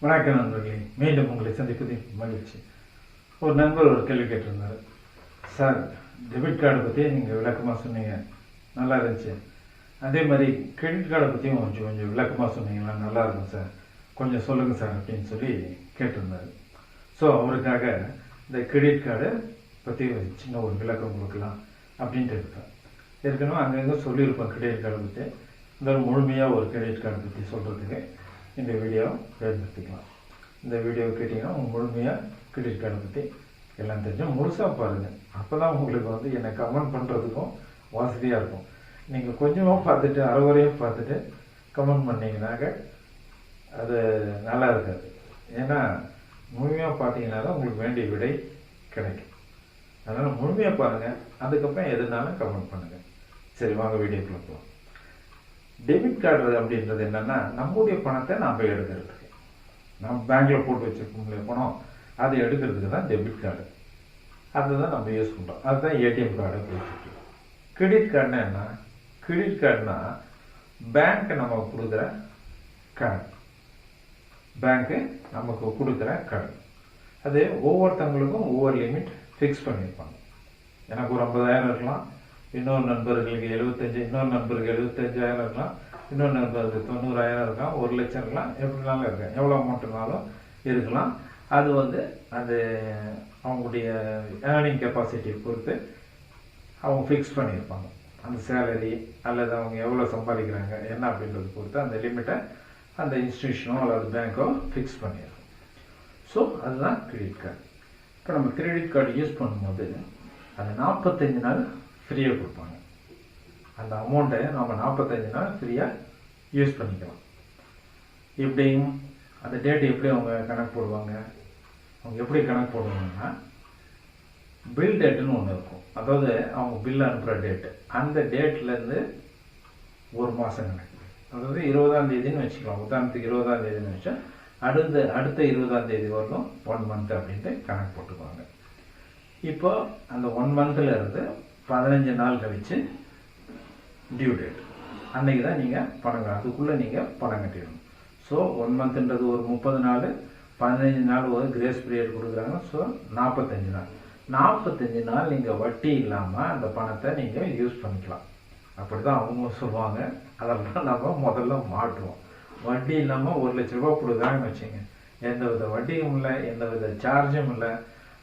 வணக்கம் நண்பர்களே, மீண்டும் உங்களை சந்திப்பது மகிழ்ச்சி. ஒரு நண்பர் ஒரு கேள்வி கேட்டிருந்தார். சார், டெபிட் கார்டை பற்றி நீங்கள் விளக்கமாக சொன்னீங்க, நல்லா இருந்துச்சு. அதே மாதிரி கிரெடிட் கார்டை பற்றியும் கொஞ்சம் விளக்கமாக சொன்னீங்கன்னா நல்லா இருக்கும் சார், கொஞ்சம் சொல்லுங்கள் சார் அப்படின்னு சொல்லி கேட்டிருந்தார். ஸோ அவருக்காக இந்த கிரெடிட் கார்டை பற்றி சின்ன ஒரு விளக்கம் கொடுக்கலாம் அப்படின்ட்டு இருக்கேன். ஏற்கனவே அங்கங்கே சொல்லியிருப்பேன் கிரெடிட் கார்டை பற்றி. இந்த முழுமையாக ஒரு கிரெடிட் கார்டை பற்றி சொல்கிறதுக்கு இந்த வீடியோவை பயன்படுத்திக்கலாம். இந்த வீடியோ கேட்டிங்கன்னா முழுமையாக கிரெடிட் கார்டை பற்றி எல்லாம் தெரிஞ்சும் முழுசாக பாருங்கள். அப்போ தான் உங்களுக்கு என்னை கமெண்ட் பண்ணுறதுக்கும் வசதியாக இருக்கும். நீங்கள் கொஞ்சமாக பார்த்துட்டு அரைவரையும் பார்த்துட்டு கமெண்ட் பண்ணிங்கனாக்க அது நல்லா இருக்காது. ஏன்னா முழுமையாக பார்த்தீங்கன்னா தான் உங்களுக்கு வேண்டிய விடை கிடைக்கும். அதனால் முழுமையாக பாருங்கள், அதுக்கப்புறம் எதுனாலும் கமெண்ட் பண்ணுங்கள். சரி, வாங்க வீடியோக்குள்ள போகலாம். டெபிட் கார்டு அப்படின்றது என்னன்னா, நம்முடைய பணத்தை நம்ம எடுக்கிறதுக்கு, நம்ம பேங்க்ல போட்டு வச்சிருக்கோம்ல பணம், அதை எடுக்கிறதுக்கு தான் டெபிட் கார்டு. அதுதான் நம்ம யூஸ் பண்ணுறோம். அதுதான் ஏடிஎம் கார்டை போயிட்டு. கிரெடிட் கார்டுனா என்ன? கிரெடிட் கார்டுனா பேங்க் நமக்கு கொடுக்குற கார்டு. பேங்க்கு நமக்கு கொடுக்குற கார்டு. அது ஒவ்வொருத்தவங்களுக்கும் ஒவ்வொரு லிமிட் ஃபிக்ஸ் பண்ணியிருப்பாங்க. எனக்கு ஒரு 50,000 இருக்கலாம், இன்னொரு நண்பர்களுக்கு 75, இன்னொரு நண்பருக்கு 75,000 இருக்கலாம், இன்னொரு நண்பருக்கு 90,000 இருக்கலாம், 1,00,000 இருக்கலாம், எப்படினாலும் இருக்கலாம், எவ்வளோ அமௌண்ட்னாலும் இருக்கலாம். அது அது அவங்களுடைய ஏர்னிங் கெப்பாசிட்டியை பொறுத்து அவங்க ஃபிக்ஸ் பண்ணியிருப்பாங்க. அந்த சேலரி அல்லது அவங்க எவ்வளோ சம்பாதிக்கிறாங்க என்ன அப்படின்றத பொறுத்து அந்த லிமிட்டை அந்த இன்ஸ்டிடியூஷனோ அல்லது பேங்க்கோ ஃபிக்ஸ் பண்ணியிருக்கோம். ஸோ அதுதான் கிரெடிட் கார்டு. இப்போ நம்ம கிரெடிட் கார்டு யூஸ் பண்ணும்போது அது 45 நாள் ஃப்ரீயாக கொடுப்பாங்க. அந்த அமௌண்ட்டை நம்ம 45 நாள் ஃப்ரீயாக யூஸ் பண்ணிக்கலாம். எப்படியும் அந்த டேட்டு எப்படி அவங்க கணக்கு போடுவாங்க? அவங்க எப்படி கணக்கு போடுவாங்கன்னா, பில் டேட்டுன்னு ஒன்று இருக்கும். அதாவது அவங்க பில் அனுப்புகிற டேட்டு, அந்த டேட்லேருந்து ஒரு மாதம் கணக்கு. அதாவது 20ஆம் தேதின்னு வச்சுக்கலாம். உதாரணத்துக்கு 20ஆம் தேதின்னு வச்சா அடுத்த 20ஆம் தேதி வரலும் 1 மந்த் அப்படின்ட்டு கணக்கு போட்டுக்குவாங்க. இப்போ அந்த 1 மந்த்தில் இருந்து 15 நாள் கழிச்சு டியூ டேட் அன்னைக்கு தான் நீங்கள் பணம், அதுக்குள்ளே நீங்கள் பணம் கட்டிடணும். ஸோ 1 மந்த்ன்றது ஒரு 30 நாள், 15 நாள் ஒரு கிரேஸ் பீரியட் கொடுக்குறாங்க. ஸோ 45 நாள். 45 நாள் நீங்கள் வட்டி இல்லாமல் அந்த பணத்தை நீங்கள் யூஸ் பண்ணிக்கலாம். அப்படி தான் அவங்க சொல்லுவாங்க. அதெல்லாம் நம்ம முதல்ல மாட்டுவோம். வட்டி இல்லாமல் 1,00,000 ரூபா கொடுக்குறாங்கன்னு வச்சுங்க, எந்த வித வட்டியும் இல்லை, எந்த வித சார்ஜும் இல்லை.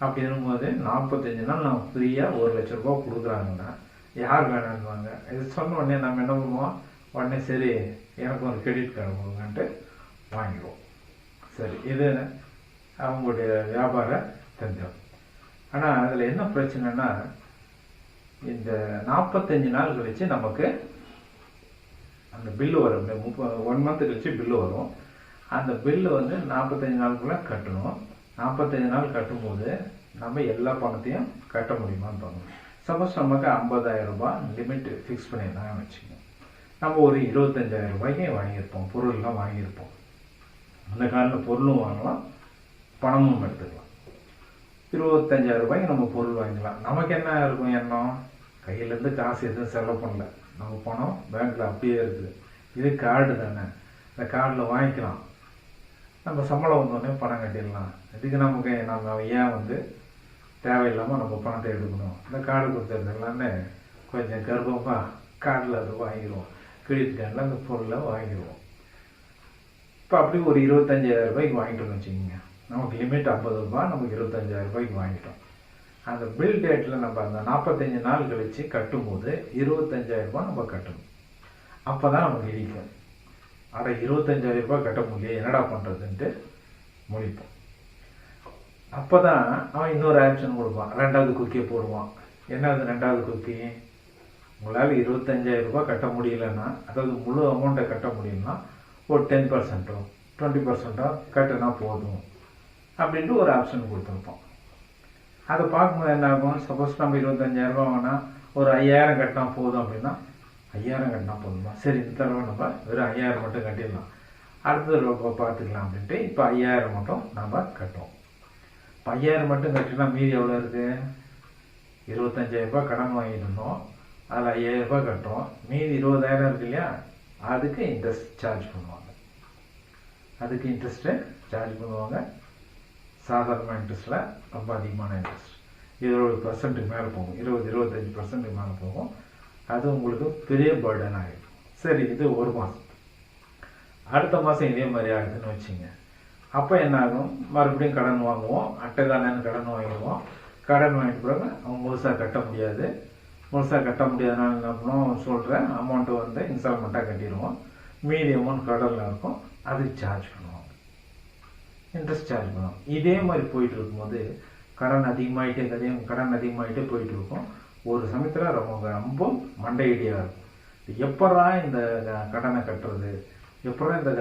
அப்படி இருக்கும்போது 45 நாள் நம்ம ஃப்ரீயாக 1,00,000 ரூபா கொடுக்குறாங்கன்னா யார் வேணான்னுவாங்க. இது சொன்ன உடனே நம்ம என்ன பண்ணுவோம்? உடனே சரி எனக்கு ஒரு கிரெடிட் கார்டு கொடுங்கன்ட்டு வாங்கிடுவோம். சரி, இது அவங்களுடைய வியாபார தந்திரம். ஆனால் அதில் என்ன பிரச்சனைனா, இந்த 45 நாள் கழிச்சு நமக்கு அந்த பில்லு வரும். 1 மந்த் கழிச்சு பில்லு வரும். அந்த பில்லு 45 நாளுக்குள்ளே கட்டணும். 45 நாள் கட்டும்போது நம்ம எல்லா பணத்தையும் கட்ட முடியுமான்னு பார்க்கணும். சப்போஸ் நமக்கு 50,000 ரூபாய் லிமிட் ஃபிக்ஸ் பண்ணியிருந்தாங்கன்னு வச்சுக்கோங்க. நம்ம ஒரு 25,000 ரூபாய்க்கு வாங்கியிருப்போம், பொருள்லாம் வாங்கியிருப்போம். அந்த காலத்தில் பொருளும் வாங்கலாம், பணமும் எடுத்துக்கலாம். 25,000 ரூபாய்க்கு நம்ம பொருள் வாங்கிக்கலாம். நமக்கு என்ன இருக்கும் எண்ணம்? கையிலேருந்து காசு எதுவும் செலவு பண்ணல, நம்ம பணம் பேங்க்கில் அப்படியே இருக்குது. இது கார்டு தானே, இந்த கார்டில் வாங்கிக்கலாம், நம்ம சம்பளம் வந்தோடனே பணம் கட்டிடலாம். இதுக்கு நமக்கு நம்ம ஏன் தேவையில்லாமல் நம்ம பணத்தை எடுக்கணும்? இந்த கார்டு கொடுத்துறது எல்லாமே கொஞ்சம் கர்ப்பமாக கார்டில் அது வாங்கிடுவோம். கிரெடிட் கார்டில் அந்த பொருளை வாங்கிடுவோம். இப்போ அப்படி ஒரு 25,000 ரூபாய்க்கு வாங்கிட்டோம்னு வச்சுக்கோங்க. நமக்கு லிமிட் 50 ரூபாய், நமக்கு 25,000 ரூபாய்க்கு வாங்கிட்டோம். அந்த பில் டேட்டில் நம்ம அந்த 45 நாள் கழித்து கட்டும்போது 25,000 ரூபாய் நம்ம கட்டணும். அப்போ தான் நமக்கு இடிக்கும். அட 25,000 ரூபாய் கட்ட முடியல, என்னடா பண்ணுறதுன்ட்டு முடிப்போம். அப்போ தான் அவன் இன்னொரு ஆப்ஷன் கொடுப்பான், 2வது குக்கியை போடுவான். என்னது 2வது குக்கி? உங்களால் 25,000 ரூபாய் கட்ட முடியலன்னா, அதாவது முழு அமௌண்ட்டை கட்ட முடியும்னா ஒரு 10%, 20% கட்டினா போதும் அப்படின்ட்டு ஒரு ஆப்ஷன் கொடுத்துருப்போம். அதை பார்க்கும்போது என்ன ஆகும்? சப்போஸ் நம்ம 25,000 ரூபா வேணால் ஒரு 5,000 கட்டினா போதும் அப்படின்னா, 5,000 கட்டினா போதுமா? சரி, இந்த தடவை நம்ம வெறும் 5,000 மட்டும் கட்டிடலாம், அடுத்த ரூபா பார்த்துக்கலாம் அப்படின்ட்டு இப்போ 5,000 மட்டும் நம்ம கட்டுவோம். இப்போ 5,000 மட்டும் கட்டினா மீதி எவ்வளோ இருக்குது? 25,000 ரூபாய் கடன் வாங்கியிருந்தோம், அதில் 5,000 ரூபாய் கட்டுறோம், மீதி 20,000 இருக்கு இல்லையா, அதுக்கு இன்ட்ரெஸ்ட் சார்ஜ் பண்ணுவாங்க. அதுக்கு இன்ட்ரெஸ்ட்டு சார்ஜ் பண்ணுவாங்க. சாதாரண இன்ட்ரெஸ்ட்டில் ரொம்ப அதிகமான இன்ட்ரெஸ்ட் 20% மேலே போகும், 20-25% மேலே போகும். அது உங்களுக்கு பெரிய பர்டன் ஆகிடும். சரி, இது ஒரு மாதம். அடுத்த மாதம் இதே மாதிரி ஆகுதுன்னு வச்சுங்க. அப்போ என்ன ஆகும், மறுபடியும் கடன் வாங்குவோம். அட்டைதானன்னு கடன் வாங்கிடுவோம். கடன் வாங்கிட்டு பிறகு அவங்க முழுசாக கட்ட முடியாது. முழுசாக கட்ட முடியாதனால என்ன பண்ணுவோம், சொல்கிற அமௌண்ட்டு வந்து இன்ஸ்டால்மெண்ட்டாக கட்டிடுவோம். மீதி அமௌண்ட் கடனில் இருக்கும், அதுக்கு சார்ஜ் பண்ணுவோம், இன்ட்ரெஸ்ட் சார்ஜ் பண்ணுவோம். இதே மாதிரி போயிட்டு இருக்கும்போது கடன் அதிகமாகிட்டே போயிட்டு இருக்கும். ஒரு சமயத்தில் ரொம்ப மண்டை ஐடியா இருக்கும். எப்படா இந்த கடனை கட்டுறது, எப்படா இந்த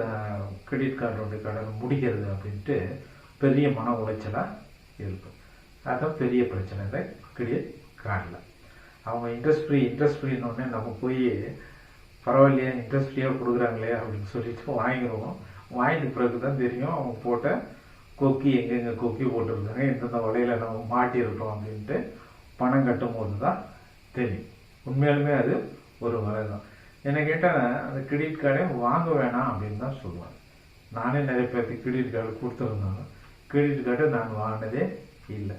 கிரெடிட் கார்டோடைய கடன் முடிக்கிறது அப்படின்ட்டு பெரிய மன உளைச்சலாக இருக்கும். அதுதான் பெரிய பிரச்சனை இந்த கிரெடிட் கார்டில். அவங்க இன்ட்ரெஸ்ட் ஃப்ரீன்னொடனே நம்ம போய் பரவாயில்லையா இன்ட்ரெஸ்ட் ஃப்ரீயாக கொடுக்குறாங்களே அப்படின்னு சொல்லிட்டு வாங்கிடுவோம். வாங்கிட்டு பிறகு தான் தெரியும் அவங்க போட்ட கொக்கி எங்கெங்கே கொக்கி போட்டுருக்காங்க, எந்தெந்த வலையில் நம்ம மாட்டியிருக்கோம் அப்படின்ட்டு பணம் கட்டும் போது தான் தெரியும். உண்மையாலுமே அது ஒரு வலை தான். என்னை கேட்டால் அந்த கிரெடிட் கார்டே வாங்க வேணாம் அப்படின்னு தான் சொல்லுவாங்க. நானே நிறைய பேருக்கு கிரெடிட் கார்டு கொடுத்துருந்தாங்க. கிரெடிட் கார்டு நான் வாங்கினதே இல்லை.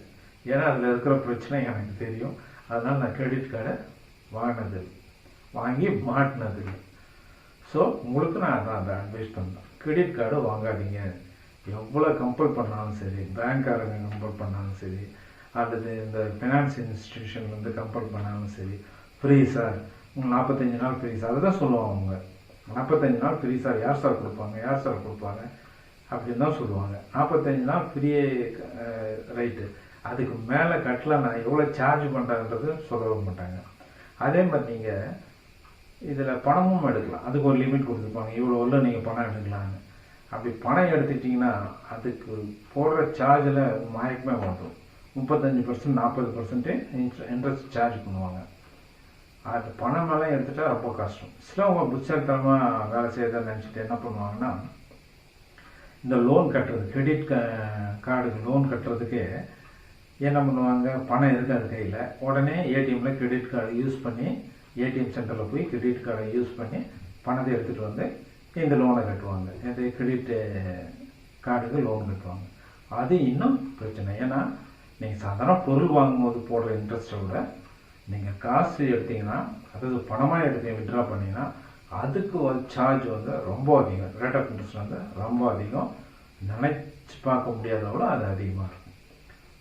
ஏன்னா அதில் இருக்கிற பிரச்சனை எனக்கு தெரியும். அதனால் நான் கிரெடிட் கார்டை வாங்கினதில்லை, வாங்கி மாட்டினதில்லை. ஸோ உங்களுக்கு நான் அதான் அதை அட்வைஸ் பண்ணேன். கிரெடிட் கார்டு வாங்காதீங்க. எவ்வளோ கம்பல் பண்ணாலும் சரி, பேங்க்காரங்க கம்பல் பண்ணாலும் சரி, அல்லது இந்த ஃபினான்ஸ் இன்ஸ்டிடியூஷன்லேருந்து கம்பல் பண்ணாலும் சரி, ஃப்ரீ சார், 45 நாள் ஃப்ரீ சார், அதுதான் சொல்லுவாங்க அவங்க. 45 நாள் ஃப்ரீ சார், யார் சார் கொடுப்பாங்க அப்படின்னு தான் சொல்லுவாங்க. 45 நாள் ஃப்ரீ ரைட்டு, அதுக்கு மேலே கட்டல நான் எவ்வளோ சார்ஜ் பண்ணுறதுன்றது சொல்லவே மாட்டாங்க. அதே மாதிரி நீங்கள் இதில் பணமும் எடுக்கலாம். அதுக்கு ஒரு லிமிட் கொடுத்துருப்பாங்க, இவ்வளோ உள்ள நீங்கள் பணம் எடுக்கலான்னு. அப்படி பணம் எடுத்துட்டிங்கன்னா அதுக்கு போடுற சார்ஜில் மயக்கமே வந்துடும். 35% 40% இன்ட்ரெஸ்ட் சார்ஜ் பண்ணுவாங்க. அது பணம் மேலே எடுத்துட்டா ரொம்ப கஷ்டம். சிலவங்க புத்திசாலித்தனமாக வேலை செய்யறதை நினச்சிட்டு என்ன பண்ணுவாங்கன்னா, இந்த லோன் கட்டுறது, கிரெடிட் கார்டுக்கு லோன் கட்டுறதுக்கு என்ன பண்ணுவாங்க, பணம் இருக்காது கையில், உடனே ஏடிஎம்மில் கிரெடிட் கார்டு யூஸ் பண்ணி, ஏடிஎம் சென்டரில் போய் கிரெடிட் கார்டை யூஸ் பண்ணி பணத்தை எடுத்துகிட்டு வந்து இந்த லோனை கட்டுவாங்க. இந்த கிரெடிட் கார்டுக்கு லோன் கட்டுவாங்க. அது இன்னும் பிரச்சனை. ஏன்னா நீங்கள் சாதாரண பொருள் வாங்கும்போது போடுற இன்ட்ரெஸ்ட்டை விட நீங்கள் காசு எடுத்தீங்கன்னா, அதாவது பணமாக எடுத்து விட்ரா பண்ணிங்கன்னா அதுக்கு சார்ஜ் வந்து ரொம்ப அதிகம். ரேட் ஆஃப் இன்ட்ரெஸ்ட் வந்து ரொம்ப அதிகம். நினச்சி பார்க்க முடியாதவளோ அது அதிகமாக இருக்கும்.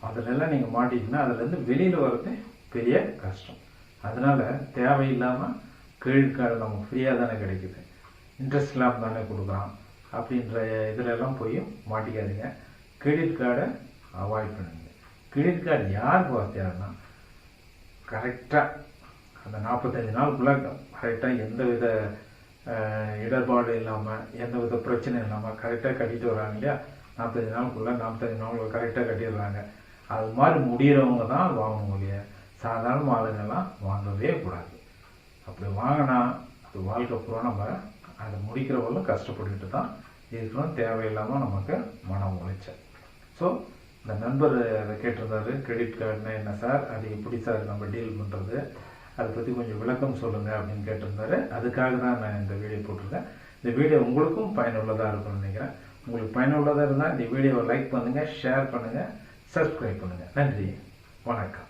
அதிலெல்லாம் நீங்கள் மாட்டிங்கன்னா அதுலேருந்து வெளியில் வர்றது பெரிய கஷ்டம். அதனால் தேவையில்லாமல் கிரெடிட் கார்டு நமக்கு ஃப்ரீயாக தானே கிடைக்குது, இன்ட்ரெஸ்ட் இல்லாமல் தானே கொடுக்குறான் அப்படின்ற இதிலெல்லாம் போய் மாட்டிக்காதீங்க. கிரெடிட் கார்டை அவாய்ட் பண்ணுங்க. கிரெடிட் கார்டு யாருக்கு தேவைன்னா கரெக்டாக அந்த 45 நாளுக்குள்ளே கரெக்டாக எந்த வித இடர்பாடு இல்லாமல், எந்த வித பிரச்சனை இல்லாமல் கரெக்டாக கட்டிட்டு வராங்க இல்லையா. 45 நாளுக்குள்ளே கரெக்டாக கட்டிடுறாங்க. அது மாதிரி முடிகிறவங்க தான் வாங்கணும் இல்லையா. சாதாரண ஆளுங்கெல்லாம் வாங்கவே கூடாது. அப்படி வாங்கினா அது வாழ்க்கை பூரா நம்ம அதை முடிக்கிறவங்களும் கஷ்டப்பட்டுக்கிட்டு தான் இருக்கணும். தேவையில்லாமல் நமக்கு மனம் உளைச்சல். ஸோ இந்த நண்பர் அதை கேட்டிருந்தாரு, கிரெடிட் கார்டுனா என்ன சார், அது எப்படி சார் நம்ம டீல் பண்ணுறது, அதை பற்றி கொஞ்சம் விளக்கம் சொல்லுங்கள் அப்படின்னு கேட்டிருந்தாரு. அதுக்காக தான் நான் இந்த வீடியோ போட்டிருக்கேன். இந்த வீடியோ உங்களுக்கும் பயனுள்ளதாக இருக்கும்னு நினைக்கிறேன். உங்களுக்கு பயனுள்ளதாக இருந்தால் இந்த வீடியோவை லைக் பண்ணுங்கள், ஷேர் பண்ணுங்கள், சப்ஸ்கிரைப் பண்ணுங்கள். நன்றி, வணக்கம்.